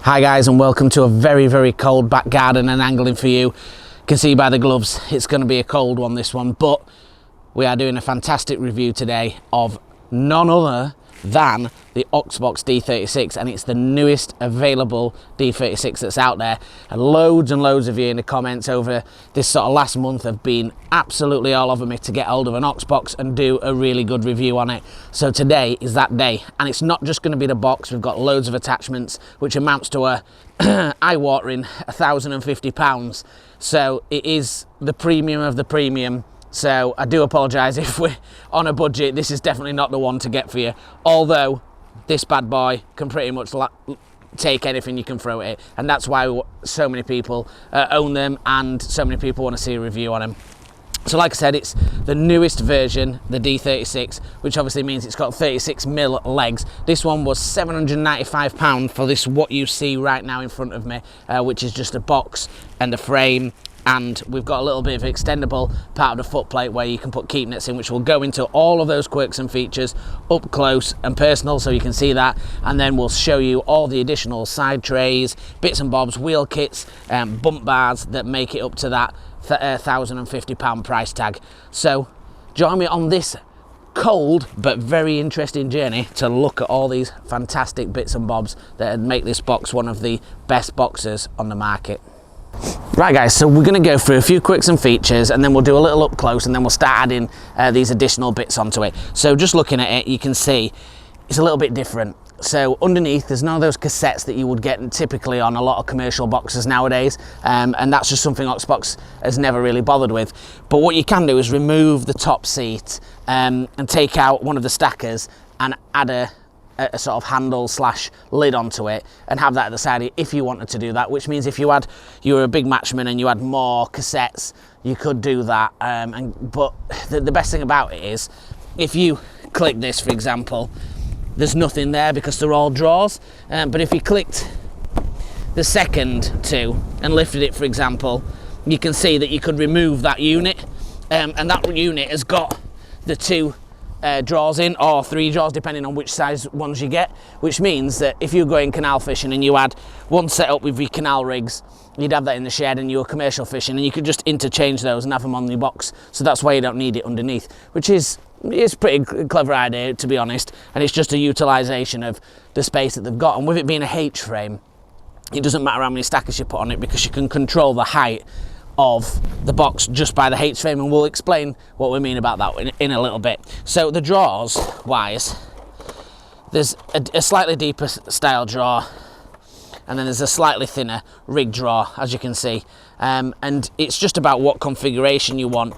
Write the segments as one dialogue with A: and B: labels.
A: Hi guys, and welcome to a very cold back garden and angling for you. You can see by the gloves it's going to be a cold one, this one, but we are doing a fantastic review today of none other than the Oxbox D36, and it's the newest available D36 that's out there. And loads of you in the comments over this sort of last month have been absolutely all over me to get hold of an Oxbox and do a really good review on it. So today is that day, and it's not just going to be the box. We've got loads of attachments, which amounts to a eye-watering £1,050. So it is the premium of the premium. So I do apologise if we're on a budget. This is definitely not the one to get for you, although this bad boy can pretty much take anything you can throw at it, and that's why so many people own them and so many people want to see a review on them. So like I said, it's the newest version, the D36, which obviously means it's got 36mm legs. This one was £795 for this, what you see right now in front of me, which is just a box and a frame. And we've got a little bit of extendable part of the footplate where you can put keep nets in, which will go into all of those quirks and features up close and personal, so you can see that. And then we'll show you all the additional side trays, bits and bobs, wheel kits, bump bars that make it up to that £1,050 price tag. So join me on this cold but very interesting journey to look at all these fantastic bits and bobs that make this box one of the best boxes on the market. Right guys, so we're going to go through a few quirks and features, and then we'll do a little up close, and then we'll start adding these additional bits onto it. So just looking at it, you can see it's a little bit different. So underneath, there's none of those cassettes that you would get typically on a lot of commercial boxes nowadays, and that's just something Oxbox has never really bothered with. But what you can do is remove the top seat and take out one of the stackers and add a sort of handle slash lid onto it, and have that at the side if you wanted to do that, which means if you were a big matchman and you had more cassettes, you could do that. But the best thing about it is, if you click this, for example, there's nothing there because they're all drawers. But if you clicked the second two and lifted it, for example, you can see that you could remove that unit, and that unit has got the two drawers in, or three drawers depending on which size ones you get, which means that if you're going canal fishing and you had one set up with your canal rigs, you'd have that in the shed, and you were commercial fishing and you could just interchange those and have them on your box. So that's why you don't need it underneath, which is a pretty clever idea, to be honest, and it's just a utilisation of the space that they've got. And with it being a H frame, it doesn't matter how many stackers you put on it, because you can control the height of the box just by the H frame, and we'll explain what we mean about that in a little bit. So the drawers wise, there's a slightly deeper style drawer, and then there's a slightly thinner rig drawer, as you can see, and it's just about what configuration you want.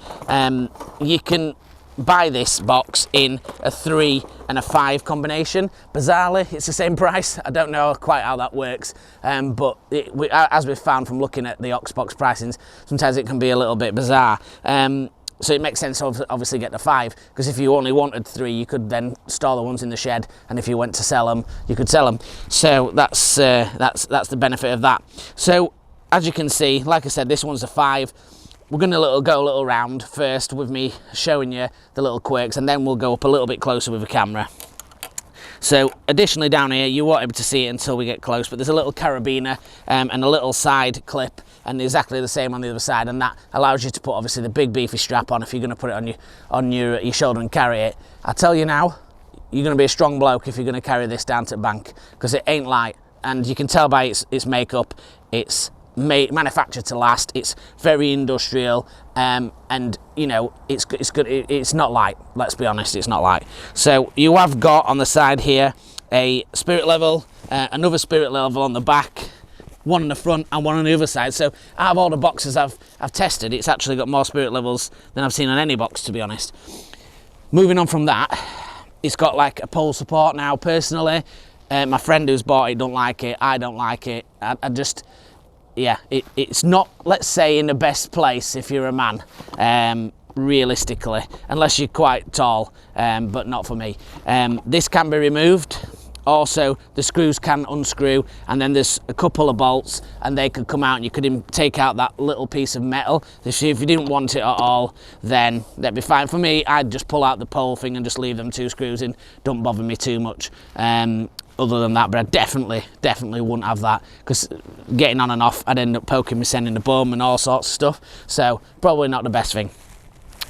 A: You can buy this box in a 3 and a 5 combination. Bizarrely, it's the same price. I don't know quite how that works, but as we've found from looking at the Oxbox pricings, sometimes it can be a little bit bizarre. So it makes sense to obviously get the 5, because if you only wanted 3, you could then store the ones in the shed, and if you went to sell them, you could sell them. So that's the benefit of that. So as you can see, like I said, this one's a 5. We're going to go a little round first with me showing you the little quirks, and then we'll go up a little bit closer with the camera. So additionally down here, you won't be able to see it until we get close, but there's a little carabiner and a little side clip, and exactly the same on the other side, and that allows you to put obviously the big beefy strap on if you're going to put it on your shoulder and carry it. I tell you now, you're going to be a strong bloke if you're going to carry this down to the bank, because it ain't light, and you can tell by its makeup, it's manufactured to last. It's very industrial, and you know, it's good. It's not light, let's be honest, it's not light. So you have got on the side here a spirit level, another spirit level on the back, one on the front and one on the other side. So out of all the boxes I've tested, it's actually got more spirit levels than I've seen on any box, to be honest. Moving on from that, it's got like a pole support. Now personally, my friend who's bought it don't like it, I don't like it. I just, yeah, it's not, let's say, in the best place if you're a man, realistically, unless you're quite tall, but not for me. This can be removed, also the screws can unscrew, and then there's a couple of bolts and they could come out and you could take out that little piece of metal. If you didn't want it at all, then that'd be fine. For me, I'd just pull out the pole thing and just leave them 2 screws in. Don't bother me too much other than that, but I definitely wouldn't have that, because getting on and off, I'd end up poking myself in the bum and all sorts of stuff, so probably not the best thing.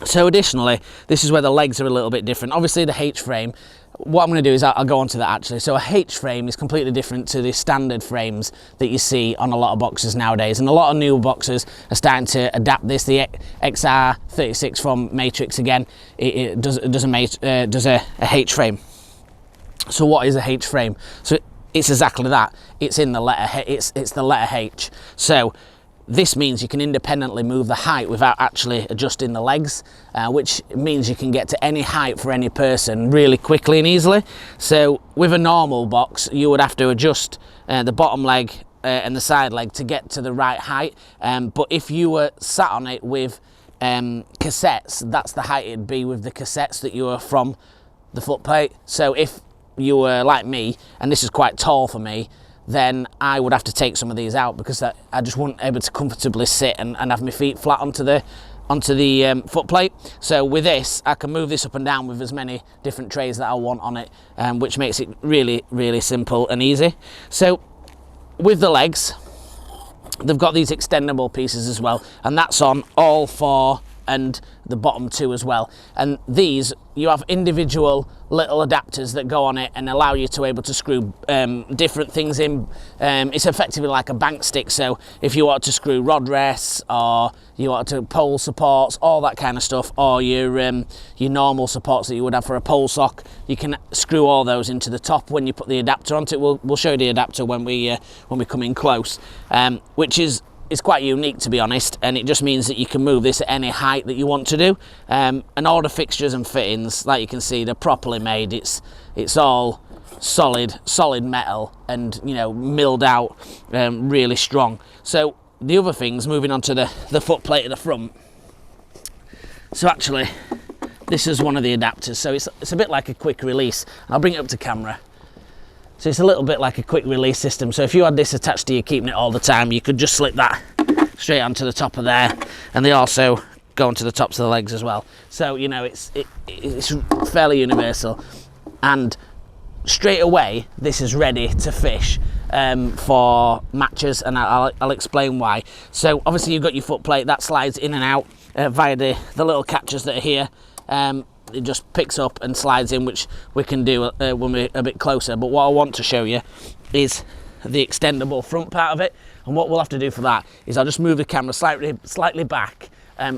A: So additionally, this is where the legs are a little bit different. Obviously the H-frame, what I'm going to do is I'll go on to that actually. So a H-frame is completely different to the standard frames that you see on a lot of boxes nowadays, and a lot of new boxes are starting to adapt this. The XR36 from Matrix, again, it does a H-frame. So what is a H-frame? So it's exactly that. It's in the letter, it's the letter H. So this means you can independently move the height without actually adjusting the legs, which means you can get to any height for any person really quickly and easily. So with a normal box, you would have to adjust the bottom leg and the side leg to get to the right height. But if you were sat on it with cassettes, that's the height it'd be with the cassettes that you were from the footplate. So if you were like me, and this is quite tall for me, then I would have to take some of these out, because I just wasn't able to comfortably sit and have my feet flat onto the footplate. So with this, I can move this up and down with as many different trays that I want on it, which makes it really simple and easy. So with the legs, they've got these extendable pieces as well, and that's on all 4 and the bottom 2 as well. And these, you have individual little adapters that go on it and allow you to able to screw different things in. It's effectively like a bank stick, so if you want to screw rod rests, or you want to pole supports, all that kind of stuff, or your normal supports that you would have for a pole sock, you can screw all those into the top when you put the adapter onto it. We'll show you the adapter when we come in close, which is quite unique, to be honest, and it just means that you can move this at any height that you want to do, and all the fixtures and fittings, like you can see, they're properly made. It's all solid metal, and milled out really strong. So the other things, moving on to the footplate at the front, so actually this is one of the adapters, so it's a bit like a quick release. I'll bring it up to camera. So it's a little bit like a quick release system. So if you had this attached to you, keeping it all the time, you could just slip that straight onto the top of there, and they also go onto the tops of the legs as well. So it's fairly universal, and straight away this is ready to fish for matches, and I'll explain why. So obviously you've got your footplate that slides in and out via the little catches that are here. It just picks up and slides in, which we can do when we're a bit closer. But what I want to show you is the extendable front part of it, and what we'll have to do for that is I'll just move the camera slightly back,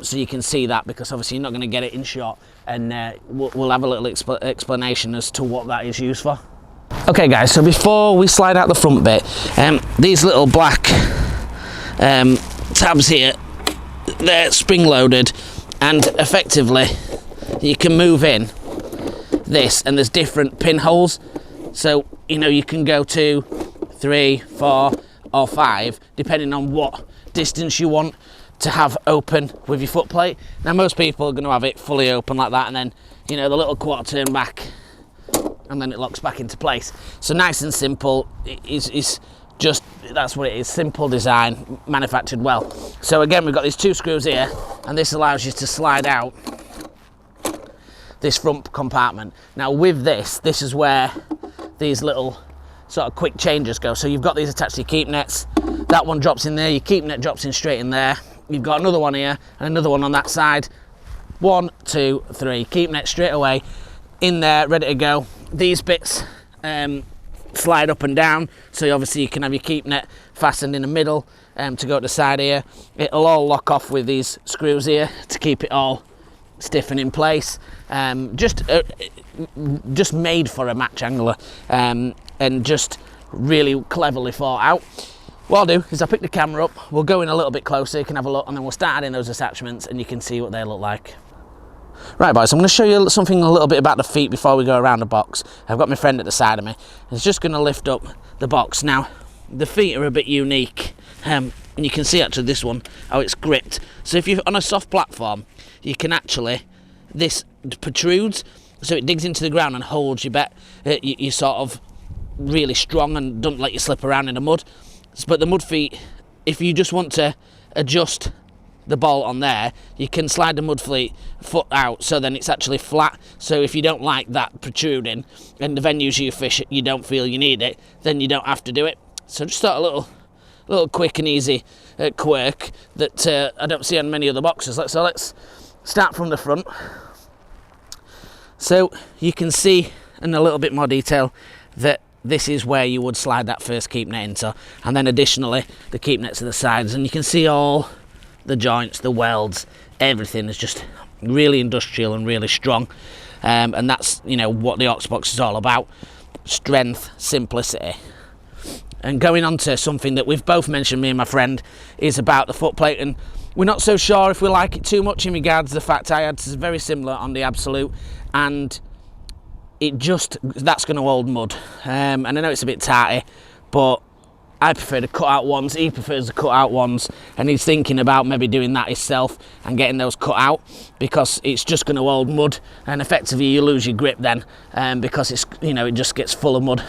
A: so you can see that, because obviously you're not going to get it in shot, and we'll have a little explanation as to what that is used for. Okay guys, so before we slide out the front bit, these little black tabs here, they're spring loaded, and effectively you can move in this, and there's different pinholes, so you can go 2, 3, 4 or 5 depending on what distance you want to have open with your footplate. Now most people are going to have it fully open like that, and then the little quarter turn back, and then it locks back into place. So nice and simple. It's just, that's what it is, simple design, manufactured well. So again, we've got these 2 screws here, and this allows you to slide out this front compartment. Now with this is where these little sort of quick changes go. So you've got these attached to your keep nets, that one drops in there, your keep net drops in straight in there, you've got another one here and another one on that side, 1, 2, 3, keep net straight away in there, ready to go. These bits slide up and down, so obviously you can have your keep net fastened in the middle to go to the side here. It'll all lock off with these screws here to keep it all stiff and in place. Just made for a match angler, and just really cleverly thought out. What I'll do is I'll pick the camera up, we'll go in a little bit closer, you can have a look, and then we'll start adding those attachments and you can see what they look like. Right boys, I'm going to show you something a little bit about the feet before we go around the box. I've got my friend at the side of me. He's just going to lift up the box. Now, the feet are a bit unique, and you can see actually this one, how it's gripped. So if you're on a soft platform, you can actually, this protrudes, so it digs into the ground and holds your sort of really strong and don't let you slip around in the mud. But the mud feet, if you just want to adjust the bolt on there, you can slide the mud foot out so then it's actually flat. So if you don't like that protruding and the venues you fish you don't feel you need it, then you don't have to do it. So just thought a little quick and easy quirk that I don't see on many other boxes. So let's start from the front. So you can see in a little bit more detail that this is where you would slide that first keep net into, and then additionally the keep nets to the sides, and you can see all the joints, the welds, everything is just really industrial and really strong, and that's, you know, what the Oxbox is all about: strength, simplicity. And going on to something that we've both mentioned, me and my friend, is about the footplate, and we're not so sure if we like it too much in regards to the fact I had very similar on the Absolute, and that's going to hold mud, and I know it's a bit tarty, but I prefer the cut out ones, he prefers the cut out ones, and he's thinking about maybe doing that himself and getting those cut out, because it's just going to hold mud, and effectively you lose your grip then, because it's, you know, it just gets full of mud.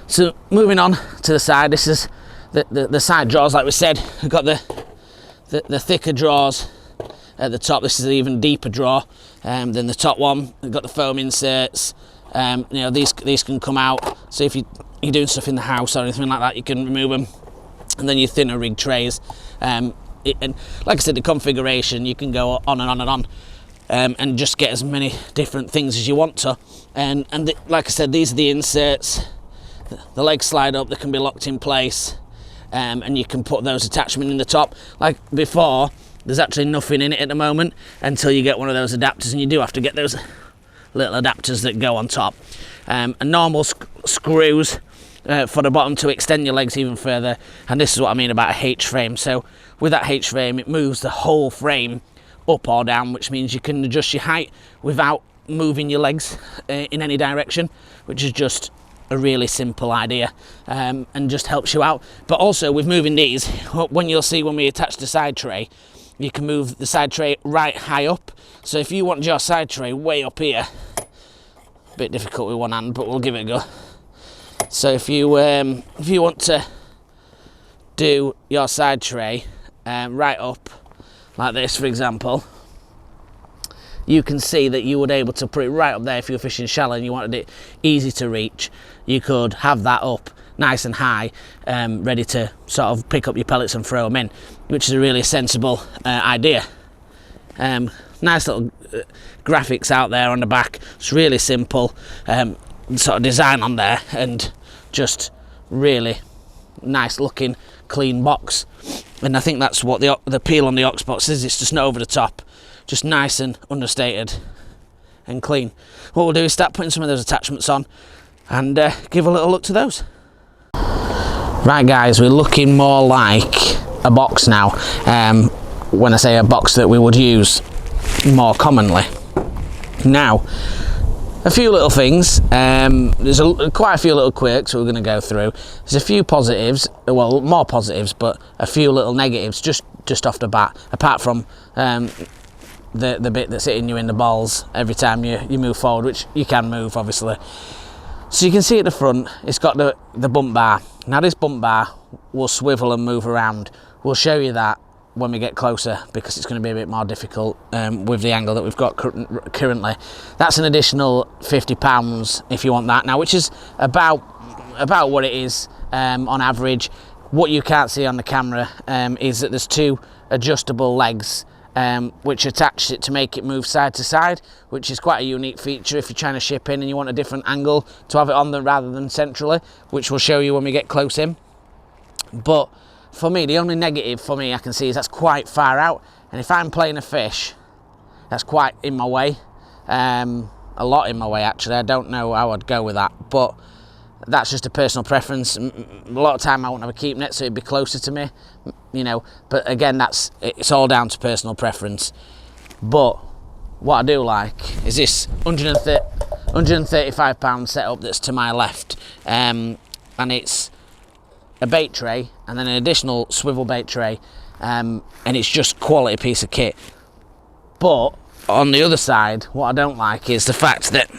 A: So moving on to the side, this is the side drawers. Like we said, we've got the thicker drawers at the top. This is an even deeper drawer than the top one. We've got the foam inserts. You know, these can come out, so if you're doing stuff in the house or anything like that, you can remove them. And then your thinner rig trays, and like I said, the configuration, you can go on and on and on, and just get as many different things as you want to. And like I said, these are the inserts. The legs slide up, they can be locked in place, and you can put those attachments in the top. Like before, there's actually nothing in it at the moment until you get one of those adapters, and you do have to get those little adapters that go on top, and normal screws for the bottom to extend your legs even further. And this is what I mean about a H-frame. So with that H-frame, it moves the whole frame up or down, which means you can adjust your height without moving your legs in any direction, which is just a really simple idea, and just helps you out. But also with moving these, when you'll see when we attach the side tray, you can move the side tray right high up. So if you want your side tray way up here, a bit difficult with one hand, but we'll give it a go. So if you want to do your side tray right up like this, for example, you can see that you would be able to put it right up there. If you're fishing shallow and you wanted it easy to reach, you could have that up nice and high, ready to sort of pick up your pellets and throw them in, which is a really sensible idea. Nice little graphics out there on the back. It's really simple sort of design on there, and just really nice looking clean box. And I think that's what the appeal on the Oxbox is. It's just not over the top, just nice and understated and clean. What we'll do is start putting some of those attachments on and give a little look to those. Right guys, we're looking more like a box now, when I say a box that we would use more commonly. Now, a few little things, there's quite a few little quirks we're going to go through. There's a few positives, well, more positives, but a few little negatives just off the bat, apart from the bit that's hitting you in the balls every time you move forward, which you can move obviously. So you can see at the front, it's got the bump bar. Now this bump bar will swivel and move around. We'll show you that when we get closer, because it's going to be a bit more difficult with the angle that we've got currently. That's an additional £50 if you want that now, which is about what it is on average. What you can't see on the camera is that there's two adjustable legs which attach it to make it move side to side, which is quite a unique feature if you're trying to ship in and you want a different angle to have it on them rather than centrally, which we'll show you when we get close in. But for me, the only negative for me I can see is that's quite far out, and if I'm playing a fish, that's quite in my way, a lot in my way actually. I don't know how I'd go with that, but that's just a personal preference. A lot of time I won't have a keep net, so it'd be closer to me, you know, but again, it's all down to personal preference. But what I do like is this £135 setup that's to my left, and it's a bait tray and then an additional swivel bait tray, and it's just quality piece of kit. But on the other side, what I don't like is the fact that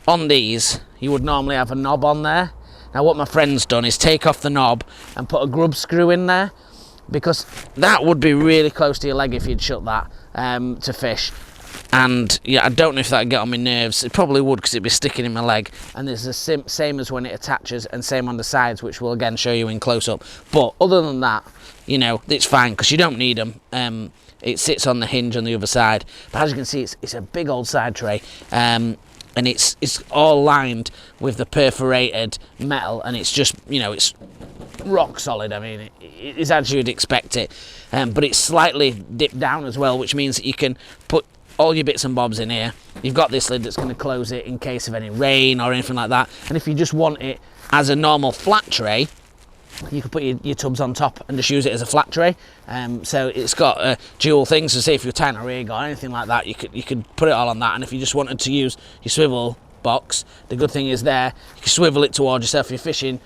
A: on these, you would normally have a knob on there. Now what my friend's done is take off the knob and put a grub screw in there, because that would be really close to your leg if you'd shut that to fish. And yeah, I don't know if that'd get on my nerves. It probably would, because it'd be sticking in my leg. And there's the same as when it attaches, and same on the sides, which we'll again show you in close up. But other than that, you know, it's fine, because you don't need them. It sits on the hinge on the other side. But as you can see, it's a big old side tray. And it's all lined with the perforated metal, and it's just, you know, it's rock solid. I mean, it's as you'd expect it. But it's slightly dipped down as well, which means that you can put all your bits and bobs in here. You've got this lid that's going to close it in case of any rain or anything like that. And if you just want it as a normal flat tray, you can put your tubs on top and just use it as a flat tray. So it's got dual things, so say if you're tying a rig or anything like that, you could put it all on that. And if you just wanted to use your swivel box, the good thing is there, you can swivel it towards yourself. If you're fishing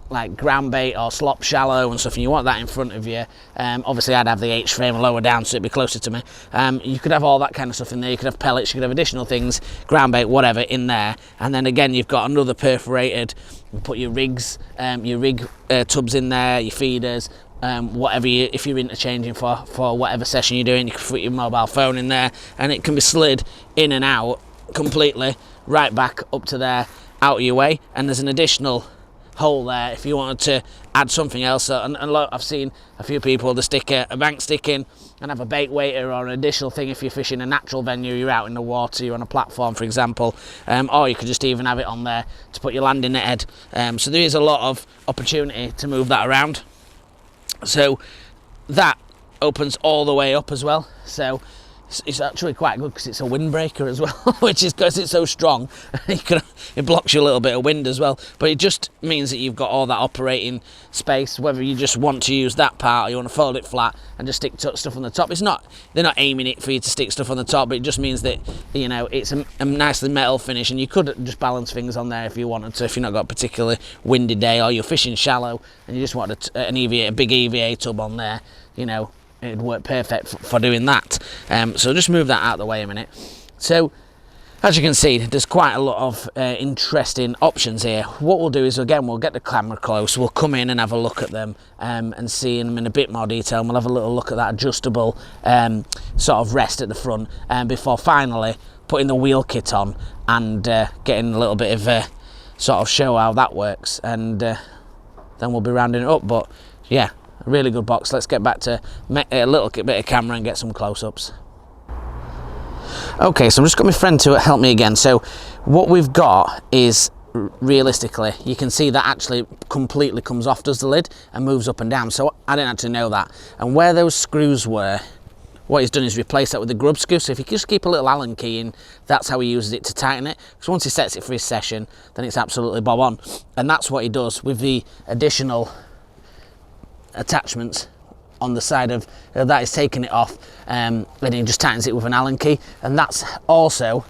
A: like ground bait or slop shallow and stuff, and you want that in front of you, obviously I'd have the H frame lower down so it'd be closer to me. You could have all that kind of stuff in there. You could have pellets, you could have additional things, ground bait, whatever in there. And then again, you've got another perforated, you put your rigs, your rig tubs in there, your feeders, whatever if you're interchanging for whatever session you're doing. You can put your mobile phone in there, and it can be slid in and out completely, right back up to there, out of your way. And there's an additional hole there if you wanted to add something else. And I've seen a few people to stick a bank stick in and have a bait waiter or an additional thing if you're fishing a natural venue, you're out in the water, you're on a platform for example, or you could just even have it on there to put your landing net head. So there is a lot of opportunity to move that around. So that opens all the way up as well, so it's actually quite good because it's a windbreaker as well, which is because it's so strong. It blocks you a little bit of wind as well, but it just means that you've got all that operating space, whether you just want to use that part or you want to fold it flat and just stick stuff on the top. They're not aiming it for you to stick stuff on the top, but it just means that, you know, it's a nicely metal finish, and you could just balance things on there if you wanted to, if you've not got a particularly windy day or you're fishing shallow and you just want a big EVA tub on there, you know, it'd work perfect for doing that. So just move that out of the way a minute. So as you can see, there's quite a lot of interesting options here. What we'll do is, again, we'll get the camera close, we'll come in and have a look at them and see them in a bit more detail, and we'll have a little look at that adjustable sort of rest at the front before finally putting the wheel kit on and getting a little bit of a sort of show how that works, and then we'll be rounding it up. But yeah, a really good box. Let's get back to a little bit of camera and get some close-ups. Okay, so I'm just got my friend to help me again. So what we've got is, realistically, you can see that actually completely comes off, does the lid, and moves up and down. So I didn't actually know that. And where those screws were, what he's done is replace that with the grub screw. So if you just keep a little Allen key in, that's how he uses it to tighten it. Because once he sets it for his session, then it's absolutely bob on. And that's what he does with the additional attachments on the side of that. Is taking it off, and he just tightens it with an Allen key. And that's also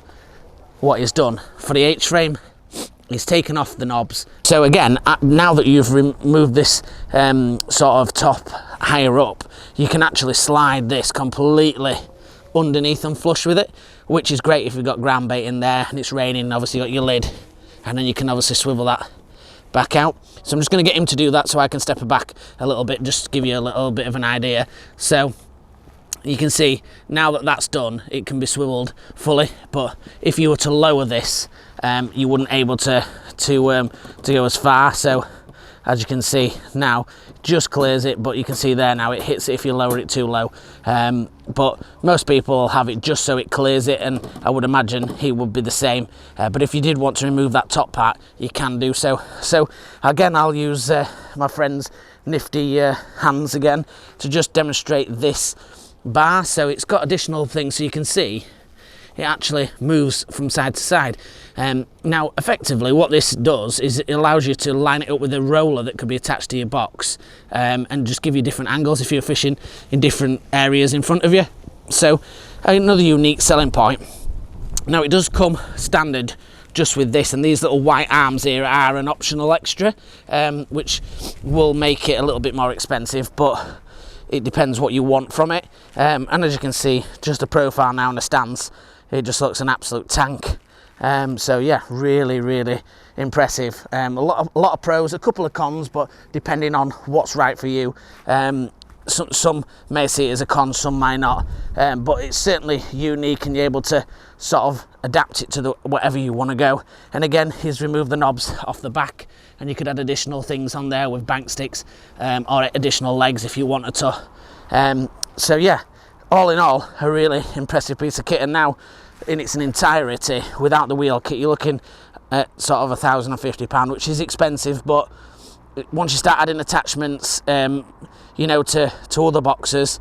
A: what he's done for the H-frame. He's taken off the knobs. So again, now that you've removed this sort of top higher up, you can actually slide this completely underneath and flush with it, which is great if you've got ground bait in there and it's raining. Obviously you've got your lid, and then you can obviously swivel that back out. So I'm just going to get him to do that so I can step it back a little bit, just to give you a little bit of an idea. So you can see now that that's done, it can be swiveled fully, but if you were to lower this, you wouldn't able to go as far. So as you can see now, just clears it, but you can see there now it hits it if you lower it too low. But most people will have it just so it clears it, and I would imagine he would be the same. But if you did want to remove that top part, you can do so. So again, I'll use my friend's nifty hands again to just demonstrate this bar. So it's got additional things, so you can see it actually moves from side to side. Now effectively what this does is it allows you to line it up with a roller that could be attached to your box, and just give you different angles if you're fishing in different areas in front of you. So another unique selling point. Now it does come standard just with this, and these little white arms here are an optional extra, which will make it a little bit more expensive, but it depends what you want from it. And as you can see, just the profile now and the stance, it just looks an absolute tank. So yeah, really impressive. A lot of pros, a couple of cons, but depending on what's right for you. Some may see it as a con, some might not, but it's certainly unique, and you're able to sort of adapt it to whatever you want to go. And again, he's removed the knobs off the back, and you could add additional things on there with bank sticks, or additional legs if you wanted to. So yeah, all in all, a really impressive piece of kit. And now in its entirety, without the wheel kit, you're looking at sort of £1,050, which is expensive, but once you start adding attachments, you know, to other boxes,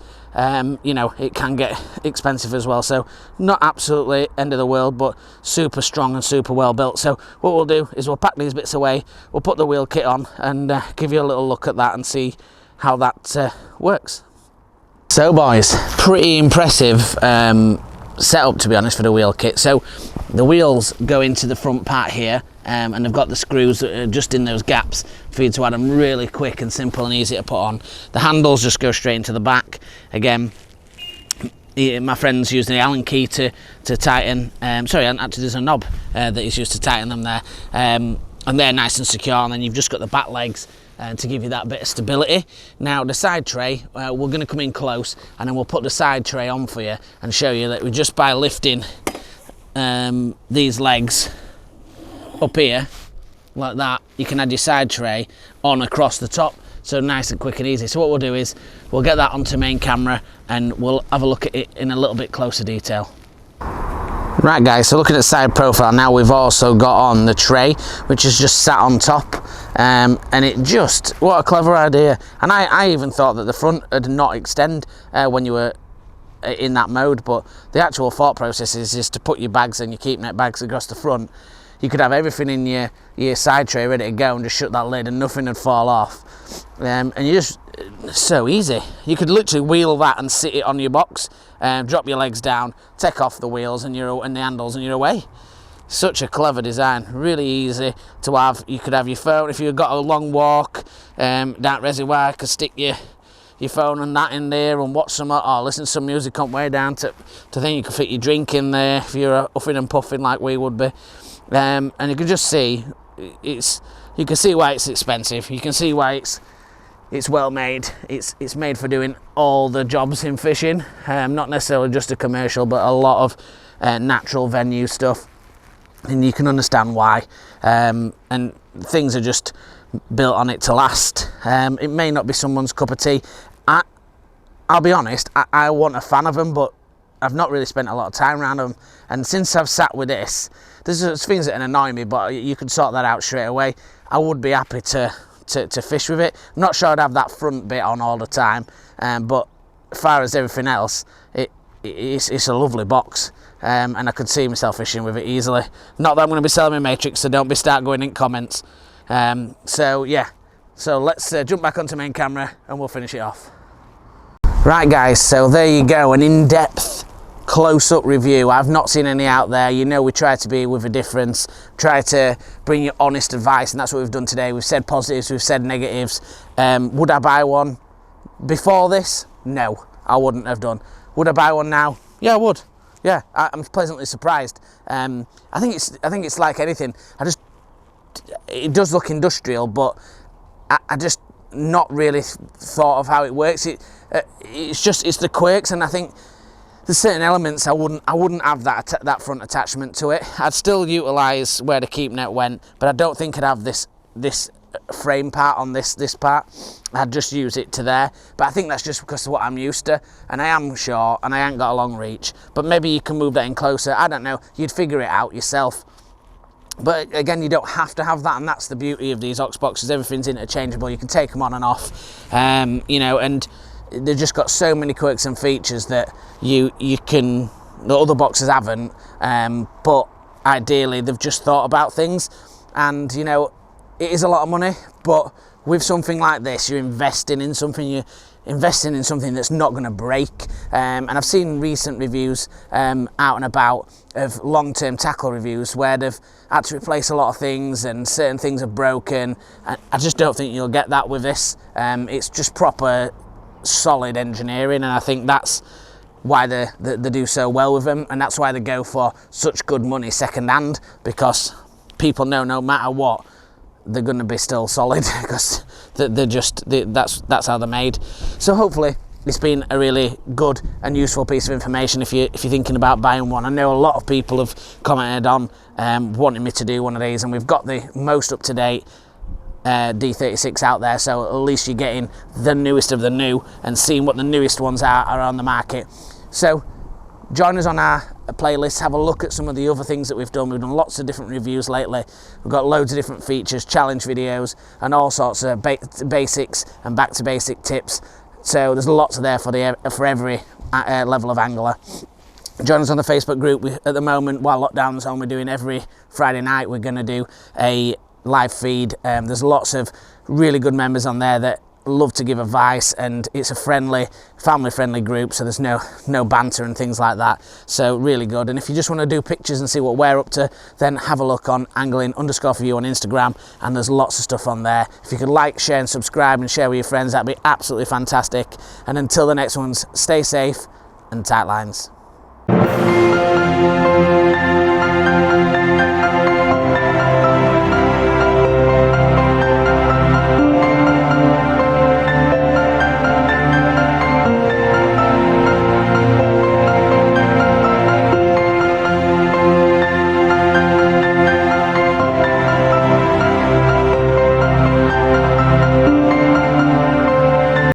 A: you know, it can get expensive as well. So not absolutely end of the world, but super strong and super well built. So what we'll do is we'll pack these bits away, we'll put the wheel kit on, and give you a little look at that and see how that works. So boys, pretty impressive setup, to be honest, for the wheel kit. So the wheels go into the front part here, and they've got the screws that are just in those gaps for you to add them really quick and simple and easy to put on. The handles just go straight into the back. Again, my friend's using the Allen key to tighten, sorry, actually there's a knob that he's used to tighten them there, and they're nice and secure. And then you've just got the back legs to give you that bit of stability. Now the side tray, we're going to come in close, and then we'll put the side tray on for you and show you that we just by lifting these legs up here like that, you can add your side tray on across the top, so nice and quick and easy. So what we'll do is we'll get that onto main camera and we'll have a look at it in a little bit closer detail. Right guys, so looking at side profile now, we've also got on the tray, which is just sat on top, and it just, what a clever idea. And I even thought that the front would not extend when you were in that mode, but the actual thought process is to put your bags and your keep net bags across the front. You could have everything in your side tray ready to go and just shut that lid and nothing would fall off. And you just, so easy. You could literally wheel that and sit it on your box, drop your legs down, take off the wheels and the handles, and you're away. Such a clever design, really easy to have. You could have your phone if you've got a long walk down reservoir, you could stick your phone and that in there and watch some, or listen to some music on way down to think. You could fit your drink in there if you're huffing and puffing like we would be. And you can just see you can see why it's expensive. You can see why it's well made. It's made for doing all the jobs in fishing, not necessarily just a commercial, but a lot of natural venue stuff, and you can understand why. And things are just built on it to last. It may not be someone's cup of tea. I'll be honest, I wasn't a fan of them, but I've not really spent a lot of time around them, and since I've sat with this, there's things that annoy me, but you can sort that out straight away. I would be happy to fish with it. I'm not sure I'd have that front bit on all the time, but as far as everything else, it's a lovely box, and I could see myself fishing with it easily. Not that I'm going to be selling my Matrix, so don't start going in comments. So yeah, so let's jump back onto main camera and we'll finish it off. Right guys, so there you go, an in-depth close-up review. I've not seen any out there. You know, we try to be with a difference, try to bring you honest advice, and that's what we've done today. We've said positives, we've said negatives. Would I buy one before this? No, I wouldn't have done. Would I buy one now? Yeah, I would. Yeah, I'm pleasantly surprised. I think it's like anything. It does look industrial, but I just not really thought of how it works. It's the quirks, and I think there's certain elements I wouldn't have that front attachment to it. I'd still utilise where the keep net went, but I don't think I'd have this frame part on this part. I'd just use it to there, but I think that's just because of what I'm used to, and I am short and I ain't got a long reach. But maybe you can move that in closer. I don't know, you'd figure it out yourself. But again, you don't have to have that, and that's the beauty of these Oxboxes. Everything's interchangeable. You can take them on and off, you know, and they've just got so many quirks and features that the other boxes haven't, but ideally they've just thought about things. And you know, it is a lot of money, but with something like this, you're investing in something that's not going to break. And I've seen recent reviews out and about of long-term tackle reviews where they've had to replace a lot of things and certain things are broken. I just don't think you'll get that with this. It's just proper solid engineering, and I think that's why they do so well with them, and that's why they go for such good money second hand, because people know no matter what they're going to be still solid because that's how they're made. So hopefully it's been a really good and useful piece of information if you're thinking about buying one. I know a lot of people have commented on wanting me to do one of these, and we've got the most up-to-date D36 out there, so at least you're getting the newest of the new and seeing what the newest ones are on the market. So join us on our playlist, have a look at some of the other things that we've done. We've done lots of different reviews lately. We've got loads of different features, challenge videos, and all sorts of basics and back to basic tips. So there's lots there for every level of angler. Join us on the Facebook group. At the moment, while lockdown's on, we're doing every Friday night. We're going to do a live feed. There's lots of really good members on there that love to give advice, and it's a friendly, family-friendly group, so there's no banter and things like that. So really good. And if you just want to do pictures and see what we're up to, then have a look on angling_for_you on Instagram, and there's lots of stuff on there. If you could like, share and subscribe and share with your friends, that'd be absolutely fantastic. And until the next ones, stay safe and tight lines.